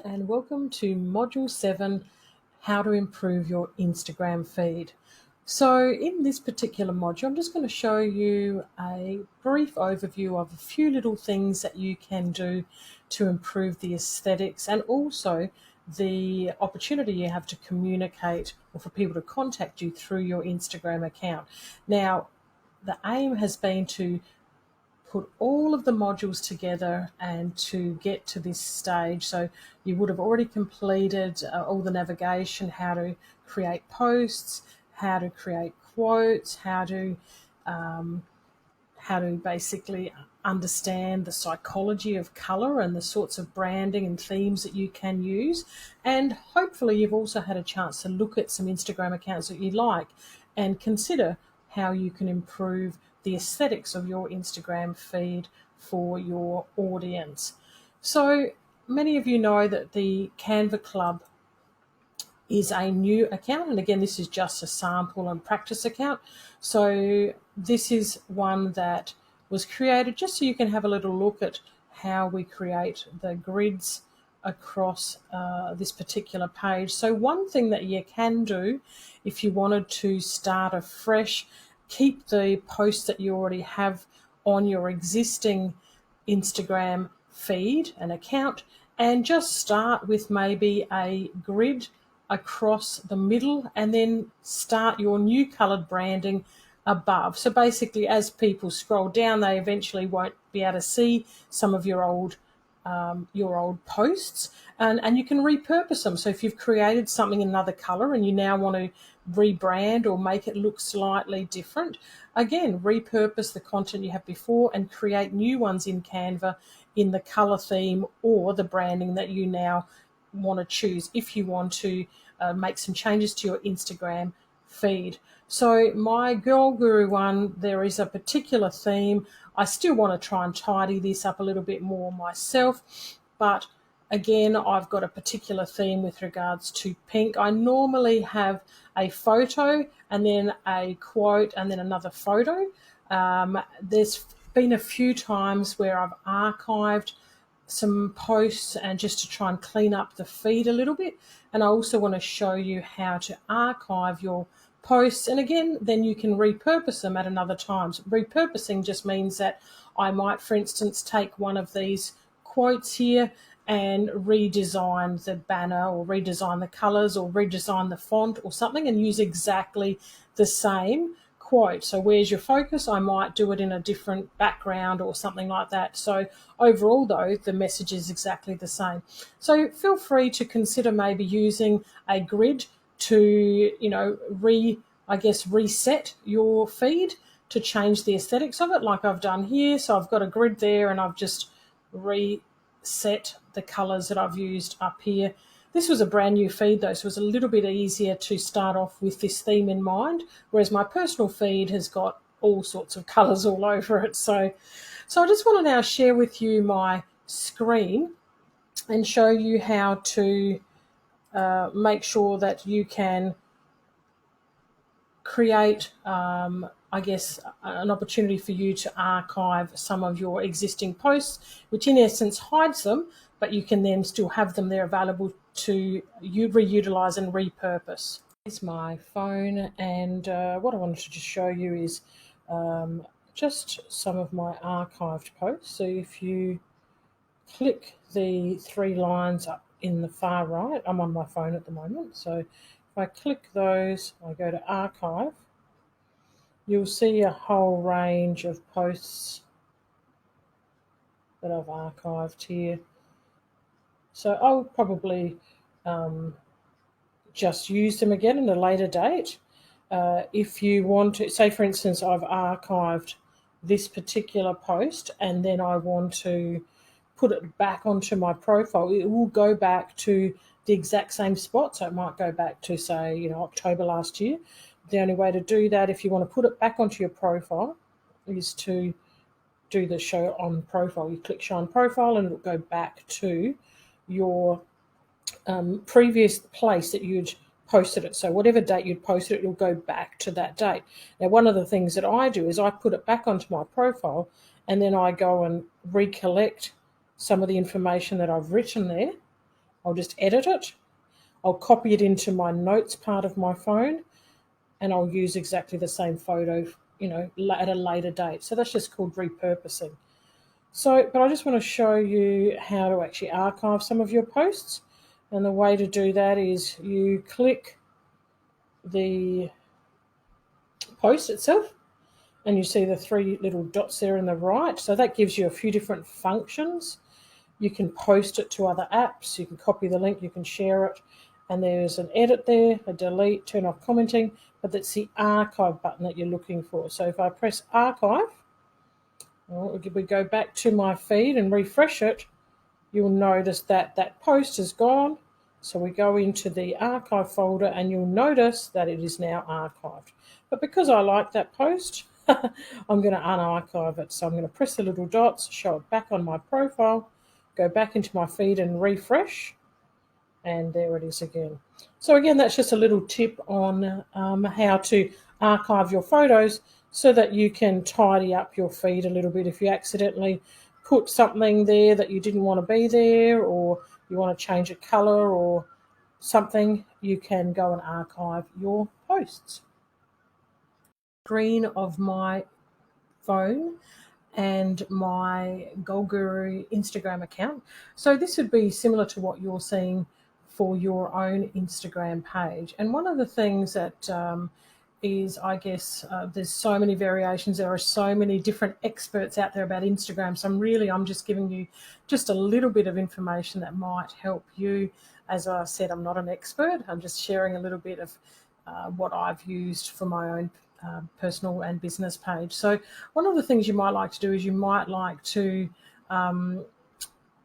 and welcome to Module 7, How to Improve Your Instagram Feed. So in this particular module, I'm just going to show you a brief overview of a few little things that you can do to improve the aesthetics and also the opportunity you have to communicate or for people to contact you through your Instagram account. Now, the aim has been to put all of the modules together and to get to this stage. So you would have already completed all the navigation, how to create posts, how to create quotes, how to basically understand the psychology of color and the sorts of branding and themes that you can use. And hopefully you've also had a chance to look at some Instagram accounts that you like and consider how you can improve the aesthetics of your Instagram feed for your audience. So many of you know that the Canva Club is a new account, and again, this is just a sample and practice account. So this is one that was created just so you can have a little look at how we create the grids across this particular page. So one thing that you can do if you wanted to start afresh, keep the posts that you already have on your existing Instagram feed and account, and just start with maybe a grid across the middle and then start your new coloured branding above. So basically, as people scroll down, they eventually won't be able to see some of your old posts, and you can repurpose them. So if you've created something in another color and you now want to rebrand or make it look slightly different, again, repurpose the content you have before and create new ones in Canva in the color theme or the branding that you now want to choose if you want to make some changes to your Instagram feed. So my Girl Guru one, there is a particular theme. I still want to try and tidy this up a little bit more myself, but again, I've got a particular theme with regards to pink. I normally have a photo and then a quote and then another photo. There's been a few times where I've archived some posts and just to try and clean up the feed a little bit. And I also want to show you how to archive your posts, and again, then you can repurpose them at another time. So repurposing just means that I might, for instance, take one of these quotes here and redesign the banner or redesign the colors or redesign the font or something and use exactly the same quote. So where's your focus? I might do it in a different background or something like that. So overall, though, the message is exactly the same. So feel free to consider maybe using a grid to, reset your feed to change the aesthetics of it, like I've done here. So I've got a grid there and I've just reset the colors that I've used up here. This was a brand new feed though, so it was a little bit easier to start off with this theme in mind, whereas my personal feed has got all sorts of colors all over it. So I just want to now share with you my screen and show you how to make sure that you can create, an opportunity for you to archive some of your existing posts, which in essence hides them, but you can then still have them there available to reutilize and repurpose. Here's my phone, and what I wanted to just show you is just some of my archived posts. So if you click the three lines up in the far right, I'm on my phone at the moment, so if I click those, I go to archive, you'll see a whole range of posts that I've archived here. So I'll probably just use them again in a later date. If you want to, say for instance, I've archived this particular post and then I want to put it back onto my profile, it will go back to the exact same spot. So it might go back to, say, October last year. The only way to do that, if you want to put it back onto your profile, is to do the show on profile. You click show on profile and it'll go back to your previous place that you'd posted it. So whatever date you'd posted it, it'll go back to that date. Now, one of the things that I do is I put it back onto my profile and then I go and recollect some of the information that I've written there I'll just edit it. I'll copy it into my notes part of my phone, and I'll use exactly the same photo, at a later date. So that's just called repurposing. So, but I just want to show you how to actually archive some of your posts. And the way to do that is you click the post itself, and you see the three little dots there in the right. So that gives you a few different functions. You can post it to other apps, you can copy the link, you can share it, and there's an edit there, a delete, turn off commenting, but that's the archive button that you're looking for. So if I press archive, we go back to my feed and refresh it, you'll notice that that post is gone. So we go into the archive folder and you'll notice that it is now archived. But because I like that post, I'm going to unarchive it. So I'm going to press the little dots, show it back on my profile, go back into my feed and refresh, and there it is again. So again, that's just a little tip on how to archive your photos so that you can tidy up your feed a little bit. If you accidentally put something there that you didn't want to be there, or you want to change a color or something, you can go and archive your posts. Screen of my phone and my Goal Guru Instagram account. So this would be similar to what you're seeing for your own Instagram page. And one of the things that is, I guess, there's so many variations. There are so many different experts out there about Instagram. So I'm just giving you just a little bit of information that might help you. As I said, I'm not an expert. I'm just sharing a little bit of what I've used for my own personal and business page. So one of the things you might like to do is you might like to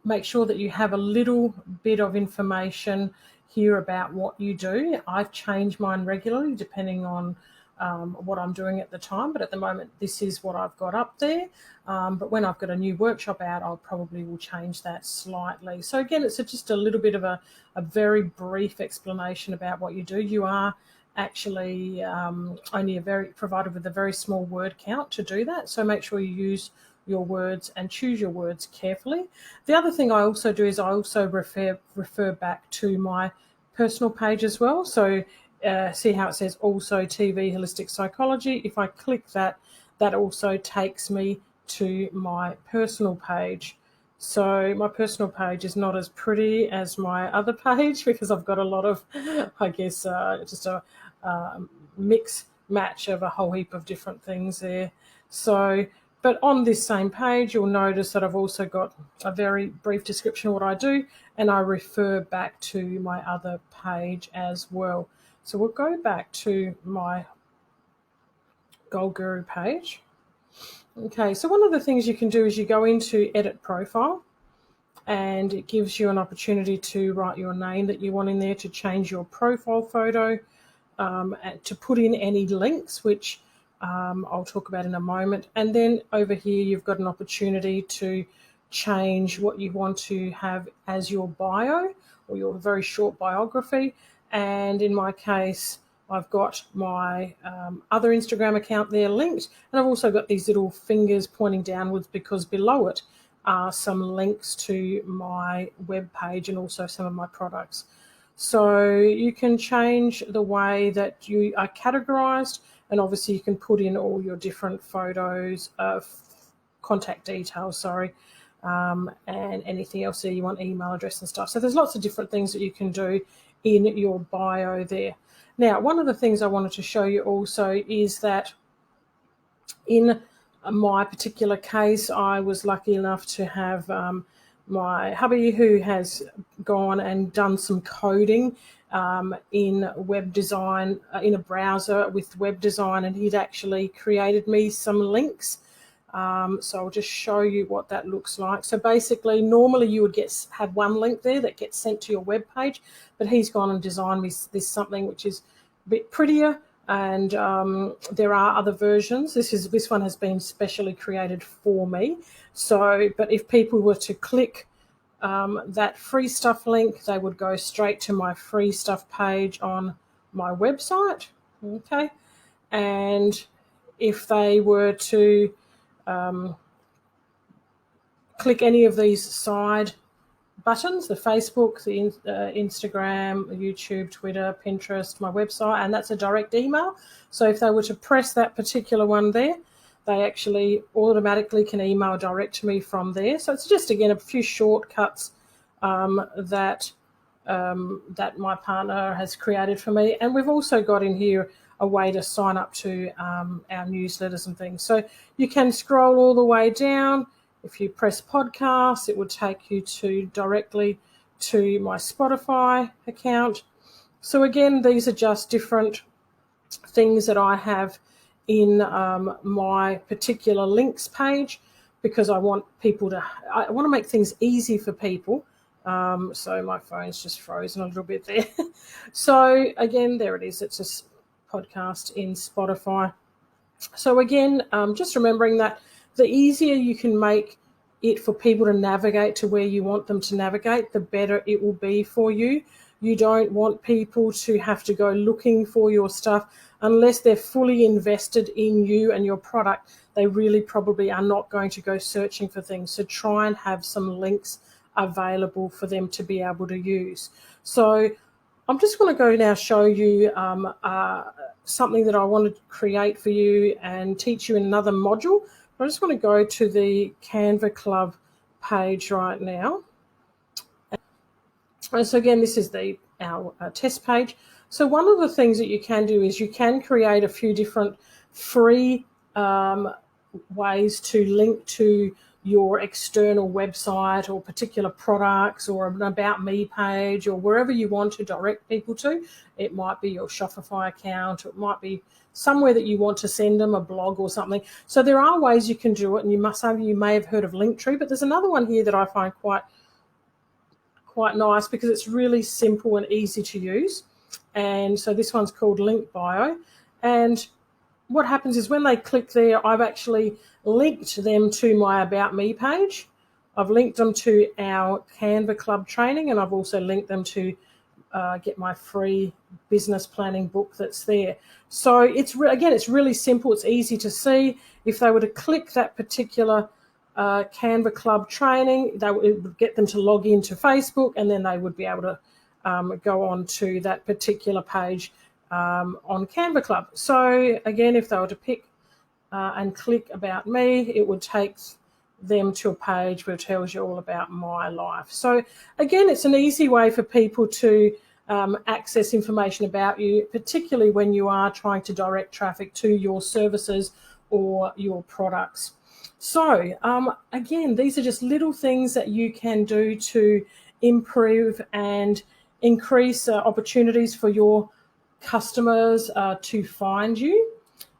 make sure that you have a little bit of information here about what you do. I've changed mine regularly depending on what I'm doing at the time, but at the moment this is what I've got up there. But when I've got a new workshop out, I'll probably will change that slightly. So again, it's just a little bit of a very brief explanation about what you do. You are actually only provided with a very small word count to do that. So make sure you use your words and choose your words carefully. The other thing I also do is I also refer back to my personal page as well. So see how it says also TV Holistic Psychology. If I click that, that also takes me to my personal page. So my personal page is not as pretty as my other page because I've got a lot of, I guess, just a mix match of a whole heap of different things there. So, but on this same page, you'll notice that I've also got a very brief description of what I do, and I refer back to my other page as well. So we'll go back to my Goal Guru page. Okay, so one of the things you can do is you go into Edit Profile, and it gives you an opportunity to write your name that you want in there, to change your profile photo, to put in any links, which I'll talk about in a moment. And then over here, you've got an opportunity to change what you want to have as your bio or your very short biography. And in my case, I've got my other Instagram account there linked, and I've also got these little fingers pointing downwards because below it are some links to my web page and also some of my products. So you can change the way that you are categorized, and obviously you can put in all your different photos, contact details, and anything else there you want, email address and stuff. So there's lots of different things that you can do in your bio there. Now, one of the things I wanted to show you also is that in my particular case, I was lucky enough to have my hubby who has gone and done some coding in web design, in a browser with web design, and he'd actually created me some links. So I'll just show you what that looks like. So basically, normally you would have one link there that gets sent to your web page, but he's gone and designed this something which is a bit prettier. And there are other versions. This one has been specially created for me. So, but if people were to click that free stuff link, they would go straight to my free stuff page on my website. Okay, and if they were to click any of these side buttons, the Facebook, the Instagram, YouTube, Twitter, Pinterest, my website, and that's a direct email. So if they were to press that particular one there, they actually automatically can email direct to me from there. So it's just, again, a few shortcuts that my partner has created for me. And we've also got in here a way to sign up to our newsletters and things. So you can scroll all the way down. If you press podcast, it would take you directly to my Spotify account. So again, these are just different things that I have in my particular links page, because I want to make things easy for people. So my phone's just frozen a little bit there. So again, there it is. It's a podcast in Spotify. So again, just remembering that the easier you can make it for people to navigate to where you want them to navigate, the better it will be for you. You don't want people to have to go looking for your stuff unless they're fully invested in you and your product. They really probably are not going to go searching for things. So try and have some links available for them to be able to use. So I'm just going to go now show you something that I want to create for you and teach you in another module. I just want to go to the Canva Club page right now. And so again, this is our test page. So one of the things that you can do is you can create a few different free ways to link to your external website or particular products or an About Me page or wherever you want to direct people to. It might be your Shopify account, or it might be somewhere that you want to send them, a blog or something. So there are ways you can do it, and some of you may have heard of Linktree, but there's another one here that I find quite nice because it's really simple and easy to use. And so this one's called Link Bio. And what happens is when they click there, I've actually linked them to my About Me page. I've linked them to our Canva Club training, and I've also linked them to get my free business planning book that's there. So it's really simple. It's easy to see. If they were to click that particular Canva Club training, it would get them to log into Facebook, and then they would be able to go on to that particular page on Canva Club. So again, if they were to pick and click About Me, it would take them to a page where it tells you all about my life. So again, it's an easy way for people to access information about you, particularly when you are trying to direct traffic to your services or your products. So again, these are just little things that you can do to improve and increase opportunities for your customers to find you.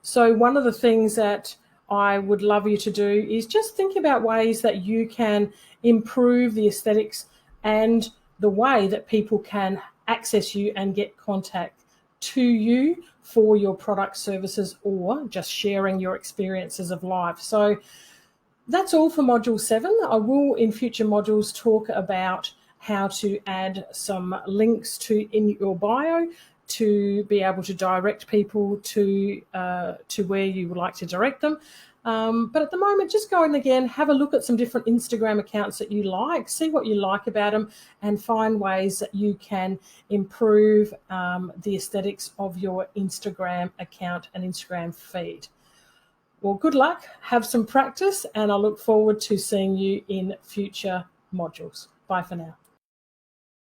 So one of the things that I would love you to do is just think about ways that you can improve the aesthetics and the way that people can access you and get contact to you for your product, services, or just sharing your experiences of life. So that's all for Module 7. I will in future modules talk about how to add some links in your bio to be able to direct people to where you would like to direct them. But at the moment, just go in again, have a look at some different Instagram accounts that you like, see what you like about them, and find ways that you can improve the aesthetics of your Instagram account and Instagram feed. Well, good luck, have some practice, and I look forward to seeing you in future modules. Bye for now.